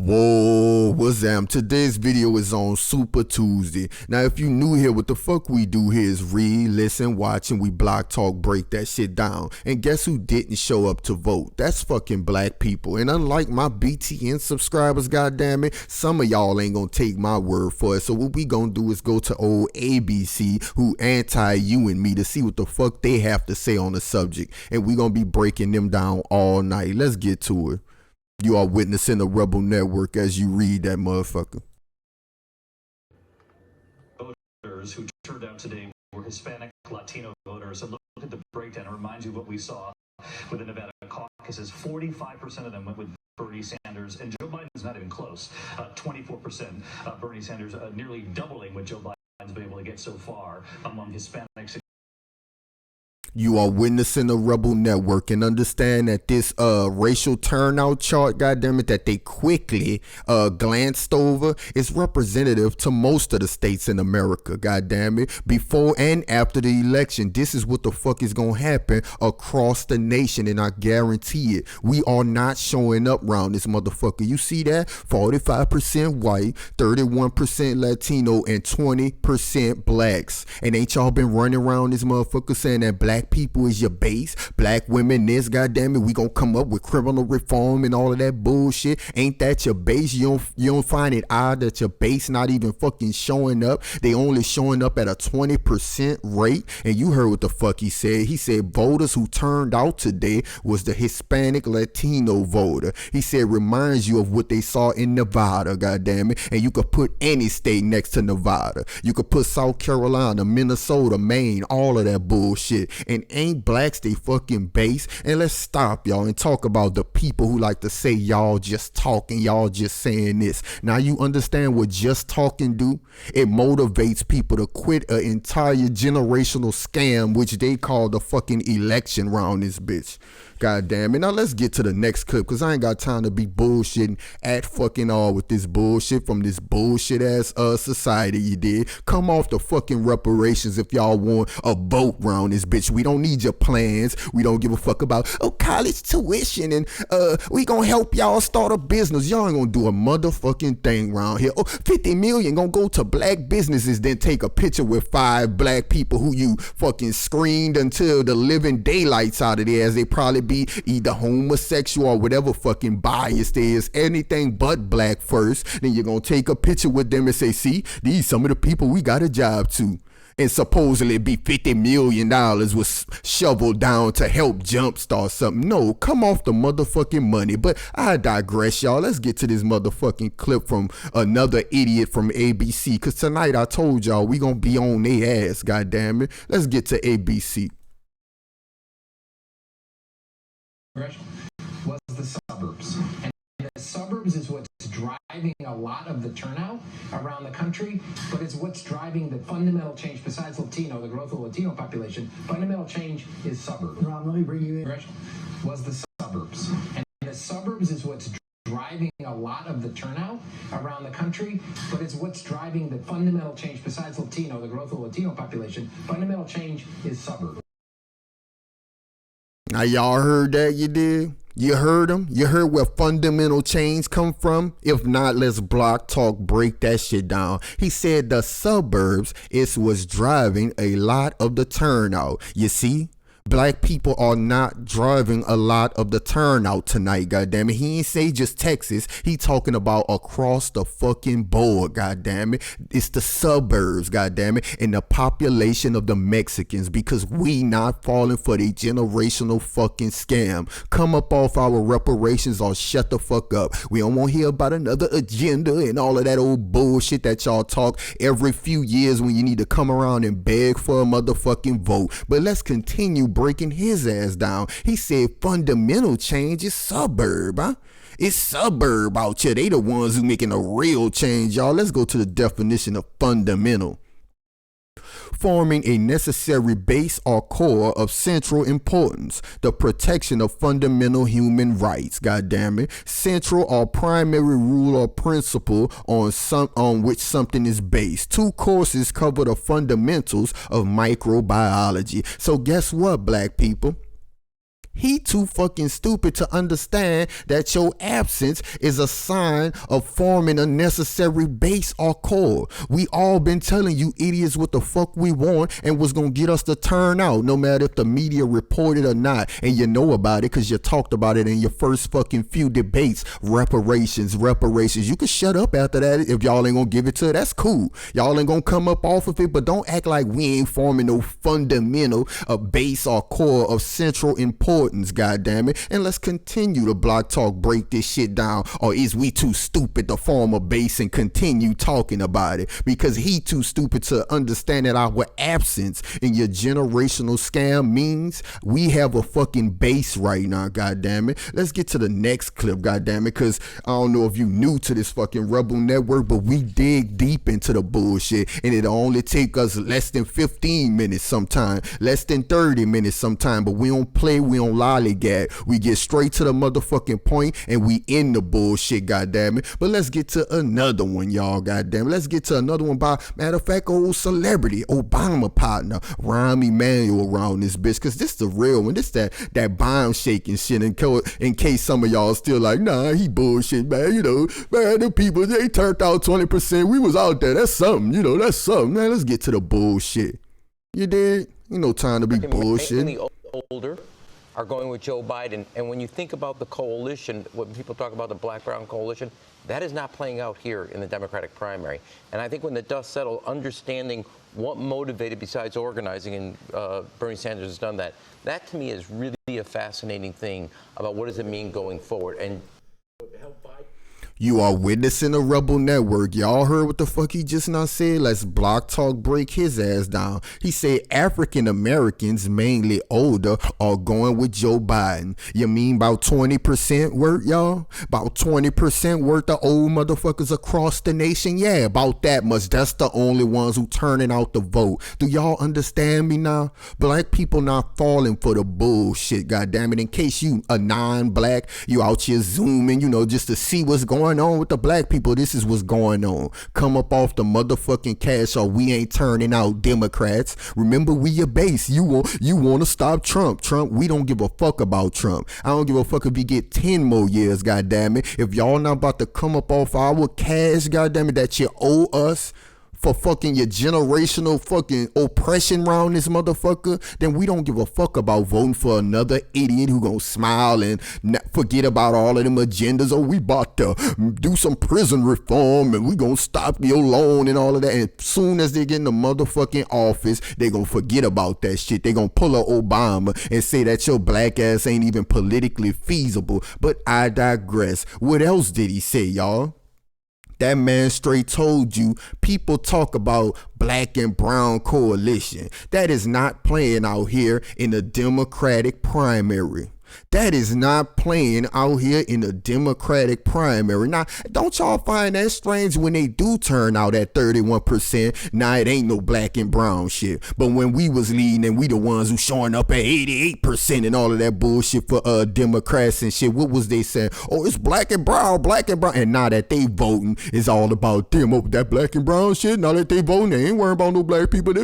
Whoa, what's up? Today's video is on Super Tuesday. Now, if you new here, what the fuck we do here is read, listen, watch, and we block, talk, break that shit down. And guess who didn't show up to vote? That's fucking black people. And unlike my BTN subscribers, goddammit, some of y'all ain't gonna take my word for it. So what we gonna do is go to old ABC, who anti you and me, to see what the fuck they have to say on the subject. And we gonna be breaking them down all night. Let's get to it. You are witnessing the Rebel Network as you read that motherfucker. Voters who turned out today were Hispanic, Latino voters. And look at the breakdown. It reminds you of what we saw with the Nevada caucuses. 45% of them went with Bernie Sanders, and Joe Biden's not even close. 24% Bernie Sanders, nearly doubling what Joe Biden's been able to get so far among Hispanics. You are witnessing the Rebel Network, and understand that this racial turnout chart, goddammit, that they quickly glanced over is representative to most of the states in America, goddammit. Before and after the election, this is what the fuck is gonna happen across the nation, and I guarantee it. We are not showing up around this motherfucker. You see that? 45% white, 31% Latino, and 20% blacks. And ain't y'all been running around this motherfucker saying that black people is your base, black women this, goddammit, we gonna come up with criminal reform and all of that bullshit? Ain't that your base? You don't find it odd that your base not even fucking showing up? They only showing up at a 20% rate. And you heard what the fuck he said. He said voters who turned out today was the Hispanic Latino voter. He said reminds you of what they saw in Nevada, goddammit. And you could put any state next to Nevada. You could put South Carolina, Minnesota, Maine, all of that bullshit. And ain't blacks they fucking base? And let's stop, y'all, and talk about the people who like to say y'all just talking, y'all just saying this. Now you understand what just talking do? It motivates people to quit an entire generational scam, which they call the fucking election round this bitch. God damn it. Now let's get to the next clip, because I ain't got time to be bullshitting at fucking all with this bullshit from this bullshit ass society you did. Come off the fucking reparations if y'all want a vote round this bitch. We don't need your plans. We don't give a fuck about college tuition and we gonna help y'all start a business. Y'all ain't gonna do a motherfucking thing around here. 50 million gonna go to black businesses, then take a picture with 5 black people who you fucking screened until the living daylights out of there, as they probably be either homosexual or whatever fucking bias there is, anything but black first. Then you're gonna take a picture with them and say, see, these some of the people we got a job to. And supposedly be $50 million was shoveled down to help jumpstart something. No, come off the motherfucking money. But I digress, y'all. Let's get to this motherfucking clip from another idiot from ABC. Because tonight I told y'all we gonna be on their ass, goddammit. Let's get to ABC. Was the suburbs. And the suburbs is what's driving a lot of the turnout around the country, but it's what's driving the fundamental change besides Latino, the growth of the Latino population. Fundamental change is suburbs. Rob, let me bring you in. Was the suburbs. And the suburbs is what's driving a lot of the turnout around the country, but it's what's driving the fundamental change besides Latino, the growth of the Latino population. Fundamental change is suburbs. Now y'all heard that, you did? You heard him? You heard where fundamental change come from? If not, let's block, talk, break that shit down. He said the suburbs is what's driving a lot of the turnout. You see? Black people are not driving a lot of the turnout tonight, goddammit. He ain't say just Texas. He talking about across the fucking board, goddammit. It's the suburbs, goddammit, and the population of the Mexicans, because we not falling for the generational fucking scam. Come up off our reparations or shut the fuck up. We don't want to hear about another agenda and all of that old bullshit that y'all talk every few years when you need to come around and beg for a motherfucking vote. But let's continue breaking his ass down. He said fundamental change is suburb, huh? It's suburb out here. They the ones who making a real change, y'all. Let's go to the definition of fundamental. Forming a necessary base or core of central importance, the protection of fundamental human rights, goddammit, central or primary rule or principle on which something is based. 2 courses cover the fundamentals of microbiology. So guess what, black people? He too fucking stupid to understand that your absence is a sign of forming a necessary base or core. We all been telling you idiots what the fuck we want and what's gonna get us to turn out, no matter if the media reported or not. And you know about it because you talked about it in your first fucking few debates. Reparations. You can shut up after that if y'all ain't gonna give it to it. That's cool. Y'all ain't gonna come up off of it, but don't act like we ain't forming no fundamental, a base or core of central importance. God damn it. And let's continue to Block Talk break this shit down. Or is we too stupid to form a base and continue talking about it? Because he too stupid to understand that our absence in your generational scam means we have a fucking base right now. God damn it. Let's get to the next clip. God damn it. Because I don't know if you new to this fucking Rebel Network, but we dig deep into the bullshit. And it only take us less than 15 minutes sometime. Less than 30 minutes sometime. But we don't play. We don't lollygag. We get straight to the motherfucking point and we end the bullshit, goddammit. But let's get to another one, y'all, goddammit. Let's get to another one by, matter of fact, old celebrity, Obama partner, Rahm Emanuel around this bitch, because this the real one. This that bomb shaking shit in case some of y'all still like, nah, he bullshit, man. You know, man, the people, they turned out 20%. We was out there. That's something, you know, that's something. Man, let's get to the bullshit. You did? Ain't no time to be bullshit. Older are going with Joe Biden. And when you think about the coalition, when people talk about the black-brown coalition, that is not playing out here in the Democratic primary. And I think when the dust settles, understanding what motivated besides organizing, and Bernie Sanders has done that, that to me is really a fascinating thing about what does it mean going forward. And you are witnessing a Rebel Network. Y'all heard what the fuck he just now said? Let's Block Talk break his ass down. He said African Americans, mainly older, are going with Joe Biden. You mean about 20% worth, y'all? About 20% worth of old motherfuckers across the nation? Yeah, about that much. That's the only ones who turning out the vote. Do y'all understand me now? Black people not falling for the bullshit, goddammit. In case you a non-black, you out here zooming, you know, just to see what's going on with the black people. This is what's going on. Come up off the motherfucking cash, or we ain't turning out Democrats. Remember, we your base. You want to stop Trump. We don't give a fuck about Trump. I don't give a fuck if he get 10 more years, goddammit. If y'all not about to come up off our cash, goddammit, that you owe us for fucking your generational fucking oppression around this motherfucker, then we don't give a fuck about voting for another idiot who gonna smile and not forget about all of them agendas. Oh, we about to do some prison reform and we gonna stop your loan and all of that. And as soon as they get in the motherfucking office, they gonna forget about that shit. They gonna pull a Obama and say that your black ass ain't even politically feasible. But I digress. What else did he say, y'all? That man straight told you people talk about black and brown coalition. That is not playing out here in the Democratic primary. That is not playing out here in the Democratic primary. Now, don't y'all find that strange when they do turn out at 31%? Nah, it ain't no black and brown shit. But when we was leading and we the ones who showing up at 88% and all of that bullshit for Democrats and shit, what was they saying? Oh, it's black and brown. And now that they voting, it's all about them. Oh, that black and brown shit, now that they voting, they ain't worrying about no black people.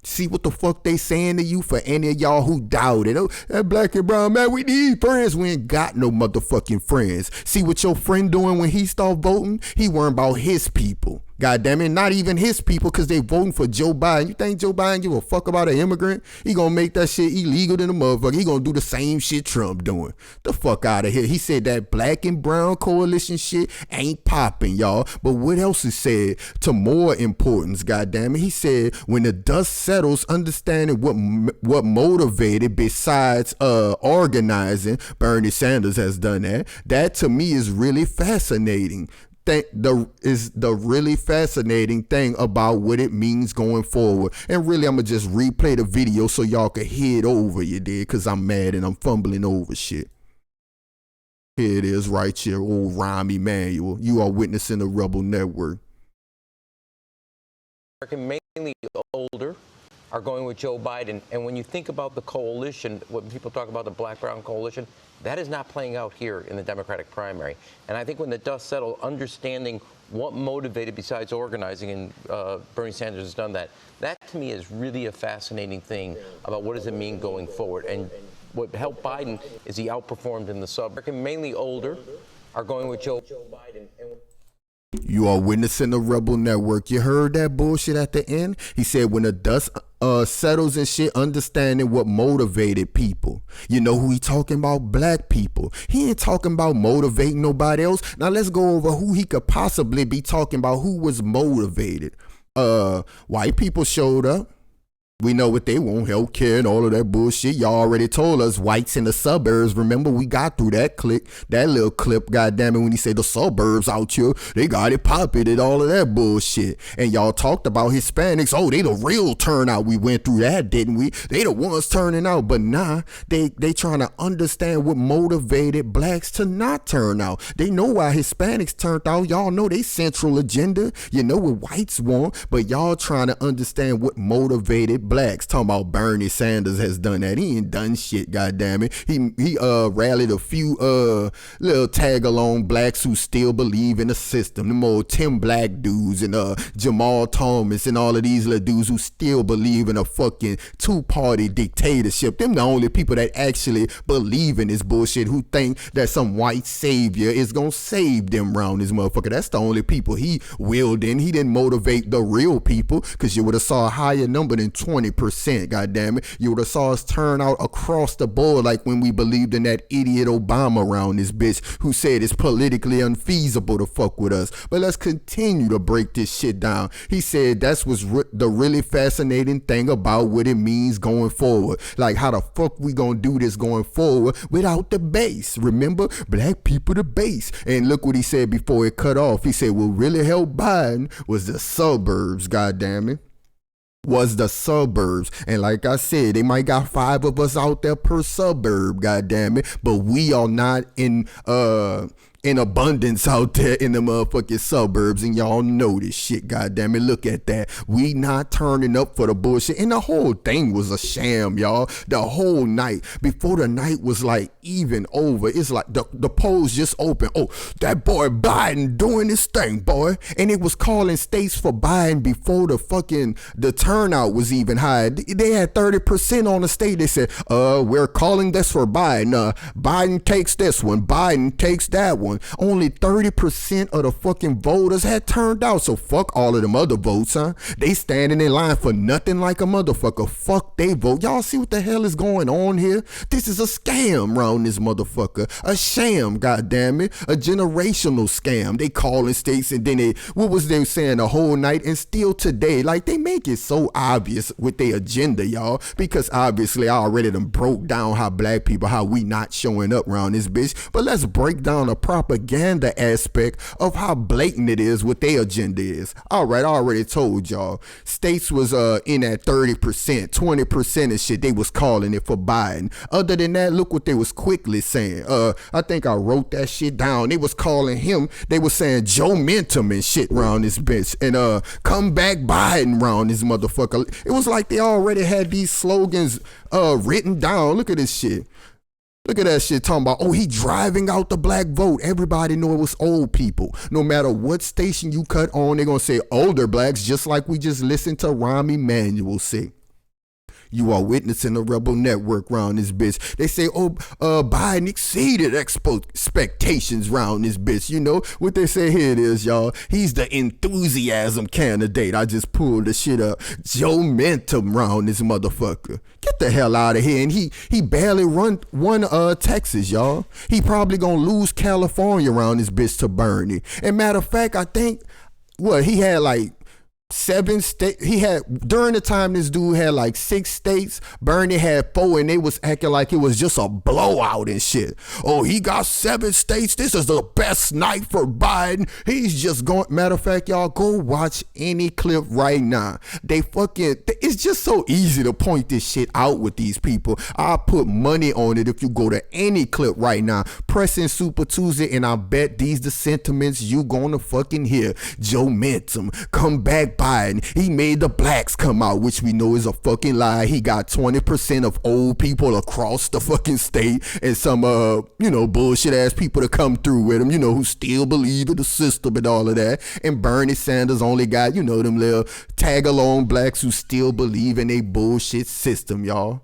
See what the fuck they saying to you for any of y'all who doubt it. Oh, that black and brown, man, we need friends. We ain't got no motherfucking friends. See what your friend doing when he start voting? He worrying about his people. God damn it, not even his people, because they voting for Joe Biden. You think Joe Biden give a fuck about an immigrant? He gonna make that shit illegal than a motherfucker. He gonna do the same shit Trump doing. The fuck out of here. He said that black and brown coalition shit ain't popping, y'all. But what else he said to more importance, god damn it? He said when the dust settles, understanding what motivated besides organizing, Bernie Sanders has done that. That to me is really fascinating. The really fascinating thing about what it means going forward. And really, I'm gonna just replay the video so y'all can hear it over, you did, because I'm mad and I'm fumbling over shit. Here it is right here, old Rahm Emanuel. You are witnessing the Rebel Network. Mainly older are going with Joe Biden. And when you think about the coalition, when people talk about the black-brown coalition, that is not playing out here in the Democratic primary. And I think when the dust settles, understanding what motivated besides organizing, and Bernie Sanders has done that, that to me is really a fascinating thing about what does it mean going forward. And what helped Biden is he outperformed in the suburbs. Mainly older are going with Joe Biden. You are witnessing the Rebel Network. You heard that bullshit at the end? He said when the dust settles and shit, understanding what motivated people. You know who he talking about? Black people. He ain't talking about motivating nobody else. Now let's go over who he could possibly be talking about, who was motivated. White people showed up. We know what they want, healthcare and all of that bullshit. Y'all already told us whites in the suburbs. Remember, we got through that little clip, goddamn it, when he said the suburbs out here, they got it popping and all of that bullshit. And y'all talked about Hispanics. Oh, they the real turnout. We went through that, didn't we? They the ones turning out. But nah, they trying to understand what motivated blacks to not turn out. They know why Hispanics turned out. Y'all know they central agenda. You know what whites want. But y'all trying to understand what motivated blacks. Talking about Bernie Sanders has done that. He ain't done shit, goddamn it. He rallied a few little tag along blacks who still believe in the system. Them old Tim Black dudes and Jamal Thomas and all of these little dudes who still believe in a fucking two-party dictatorship. Them the only people that actually believe in this bullshit, who think that some white savior is gonna save them round this motherfucker. That's the only people he willed in. He didn't motivate the real people, because you would have saw a higher number than 20%, goddamn it. You would have saw us turn out across the board, like when we believed in that idiot Obama around this bitch who said it's politically unfeasible to fuck with us. But let's continue to break this shit down. He said that's what's the really fascinating thing about what it means going forward. Like, how the fuck we gonna do this going forward without the base? Remember, black people the base. And look what he said before it cut off. He said what really helped Biden was the suburbs, goddamn it. Was the suburbs. And like I said, they might got 5 of us out there per suburb, goddamn it, but we are not in abundance out there in the motherfucking suburbs, and y'all know this shit, goddamn it. Look at that. We not turning up for the bullshit, and the whole thing was a sham, y'all. The whole night, before the night was like even over, it's like the polls just open. Oh, that boy Biden doing this thing, boy. And it was calling states for Biden before the turnout was even high. They had 30% on the state. They said, we're calling this for Biden. Biden takes this one. Biden takes that one. Only 30% of the fucking voters had turned out. So fuck all of them other votes, huh? They standing in line for nothing like a motherfucker. Fuck they vote. Y'all see what the hell is going on here? This is a scam round this motherfucker. A sham, goddammit. A generational scam. They calling states, and then what was they saying the whole night, and still today, like, they make it so obvious with their agenda, y'all, because obviously I already done broke down how black people, how we not showing up around this bitch. But let's break down the propaganda aspect of how blatant it is what their agenda is. All right, I already told y'all. States was in at 30%, 20% and shit. They was calling it for Biden. Other than that, look what they was quickly saying. I think I wrote that shit down. They was calling him, they was saying Joe Mentum and shit round this bitch. And come back Biden round this motherfucker. It was like they already had these slogans written down. Look at this shit. Look at that shit talking about, oh, he driving out the black vote. Everybody know it was old people. No matter what station you cut on, they're going to say older blacks, just like we just listened to Rahm Emanuel say. You are witnessing the Rebel Network round this bitch. They say, Biden exceeded expectations round this bitch. You know what they say? Here it is, y'all. He's the enthusiasm candidate. I just pulled the shit up. Joe Mentum round this motherfucker. Get the hell out of here. And he barely won Texas, y'all. He probably gonna lose California around this bitch to Bernie. And matter of fact, I think, he had like 7 states. He had, during the time this dude had like 6 states, Bernie had 4, and they was acting like it was just a blowout and shit. Oh, he got 7 states. This is the best night for Biden. He's just going. Matter of fact, y'all, go watch any clip right now. It's just so easy to point this shit out with these people. I'll put money on it if you go to any clip right now. Press in Super Tuesday, and I bet these the sentiments you gonna fucking hear. Joe Mentum, come back Biden. He made the blacks come out, which we know is a fucking lie. He got 20% of old people across the fucking state, and some bullshit ass people to come through with him, who still believe in the system and all of that. And Bernie Sanders only got, them little tag along blacks who still believe in a bullshit system, y'all.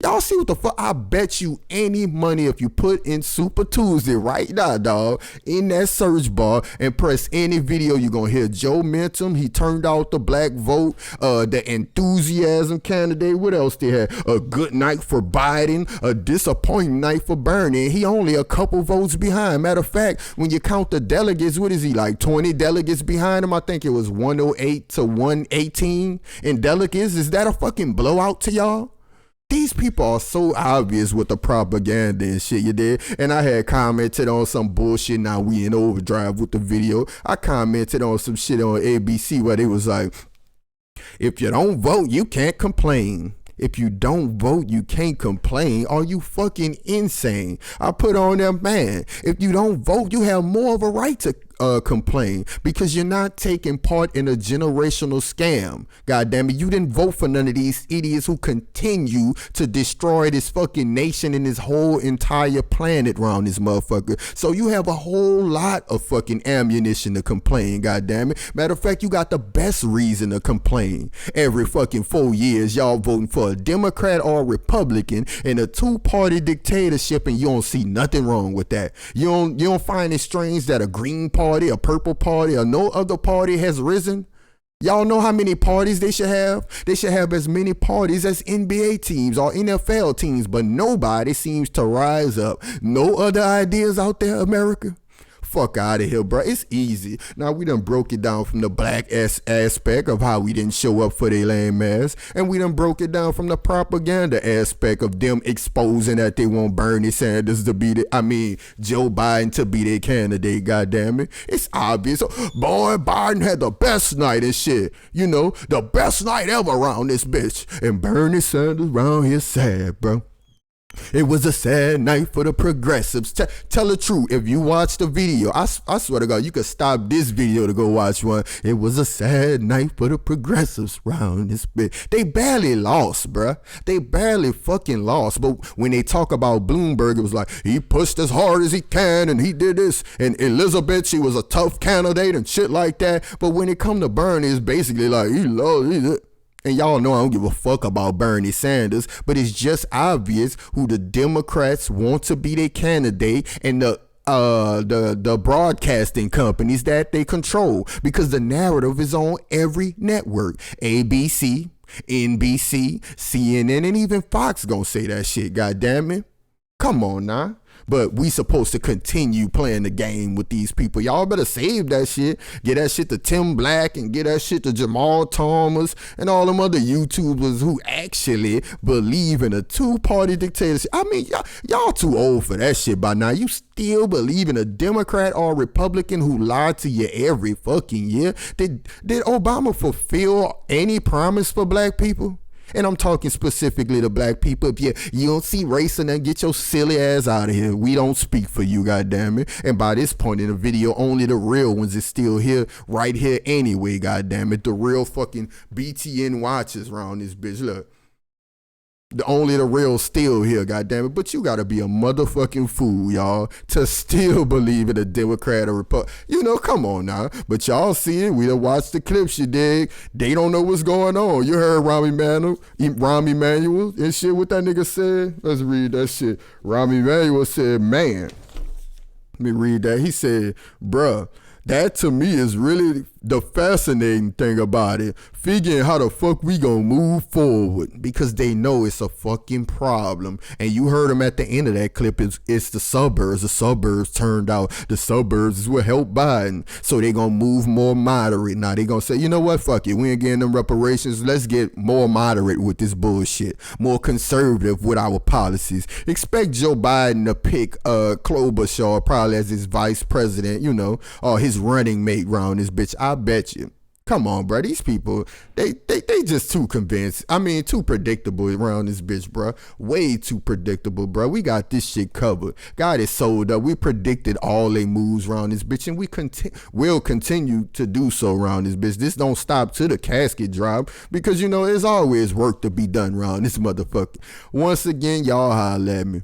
Y'all see what the fuck? I bet you any money if you put in Super Tuesday right now, dog, in that search bar and press any video, you're going to hear Joe Mentum. He turned out the black vote, the enthusiasm candidate. What else they had? A good night for Biden, a disappointing night for Bernie. He only a couple votes behind. Matter of fact, when you count the delegates, what is he, like 20 delegates behind him? I think it was 108 to 118 in delegates. Is that a fucking blowout to y'all? These people are so obvious with the propaganda and shit, you did. And I had commented on some bullshit. Now we in overdrive with the video. I commented on some shit on ABC where they was like, if you don't vote, you can't complain. If you don't vote, you can't complain. Are you fucking insane? I put on there, man, if you don't vote, you have more of a right to complain because you're not taking part in a generational scam. God damn it, you didn't vote for none of these idiots who continue to destroy this fucking nation and this whole entire planet around this motherfucker. So you have a whole lot of fucking ammunition to complain, god damn it. Matter of fact, you got the best reason to complain. Every fucking 4 years, y'all voting for a Democrat or a Republican in a two-party dictatorship, and you don't see nothing wrong with that. You don't find it strange that a Green Party, a Purple Party, or no other party has risen? Y'all know how many parties they should have? They should have as many parties as NBA teams or NFL teams, but nobody seems to rise up. No other ideas out there, America? Fuck out of here, bro. It's easy. Now, we done broke it down from the black aspect of how we didn't show up for their lame ass, and we done broke it down from the propaganda aspect of them exposing that they want Bernie Sanders to be Joe Biden to be their candidate, goddamn it. It's obvious. Boy, Biden had the best night and shit. You know, the best night ever around this bitch. And Bernie Sanders around here sad, bro. It was a sad night for the progressives. Tell the truth. If you watch the video, I swear to God, you could stop this video to go watch one. It was a sad night for the progressives round this bit. They barely lost, bruh. They barely fucking lost. But when they talk about Bloomberg, it was like, he pushed as hard as he can and he did this. And Elizabeth, she was a tough candidate and shit like that. But when it come to Bernie, it's basically like, he lost it. And y'all know I don't give a fuck about Bernie Sanders, but it's just obvious who the Democrats want to be their candidate and the broadcasting companies that they control, because the narrative is on every network. ABC, NBC, CNN, and even Fox gonna say that shit, goddamn it. Come on now. But we supposed to continue playing the game with these people. Y'all better save that shit. Get that shit to Tim Black and get that shit to Jamal Thomas and all them other YouTubers who actually believe in a two-party dictatorship. I mean, y'all too old for that shit by now. You still believe in a Democrat or a Republican who lied to you every fucking year? Did Obama fulfill any promise for black people? And I'm talking specifically to black people. If you don't see race in that, get your silly ass out of here. We don't speak for you, goddammit. And by this point in the video, only the real ones is still here, right here anyway, goddammit. The real fucking BTN watchers around this bitch. Look. Only the real still here, goddammit. But you gotta be a motherfucking fool, y'all, to still believe in a Democrat or Republican. You know, come on now. But y'all see it. We done watched the clips, you dig? They don't know what's going on. You heard Rahm Emanuel and shit, what that nigga said? Let's read that shit. Rahm Emanuel said, man. Let me read that. He said, bruh, that to me is really the fascinating thing about it. Figuring how the fuck we gonna move forward, because they know it's a fucking problem. And you heard them at the end of that clip. It's the suburbs. The suburbs turned out. The suburbs is what helped Biden. So they gonna move more moderate. Now they gonna say, you know what? Fuck it. We ain't getting them reparations. Let's get more moderate with this bullshit. More conservative with our policies. Expect Joe Biden to pick Klobuchar probably as his vice president, you know, or his running mate round this bitch. I bet you. Come on, bro. These people, they just too convinced. I mean, too predictable around this bitch, bro. Way too predictable, bro. We got this shit covered. God is sold up. We predicted all they moves around this bitch, and we will continue to do so around this bitch. This don't stop till the casket drop, because, you know, there's always work to be done around this motherfucker. Once again, y'all holla at me.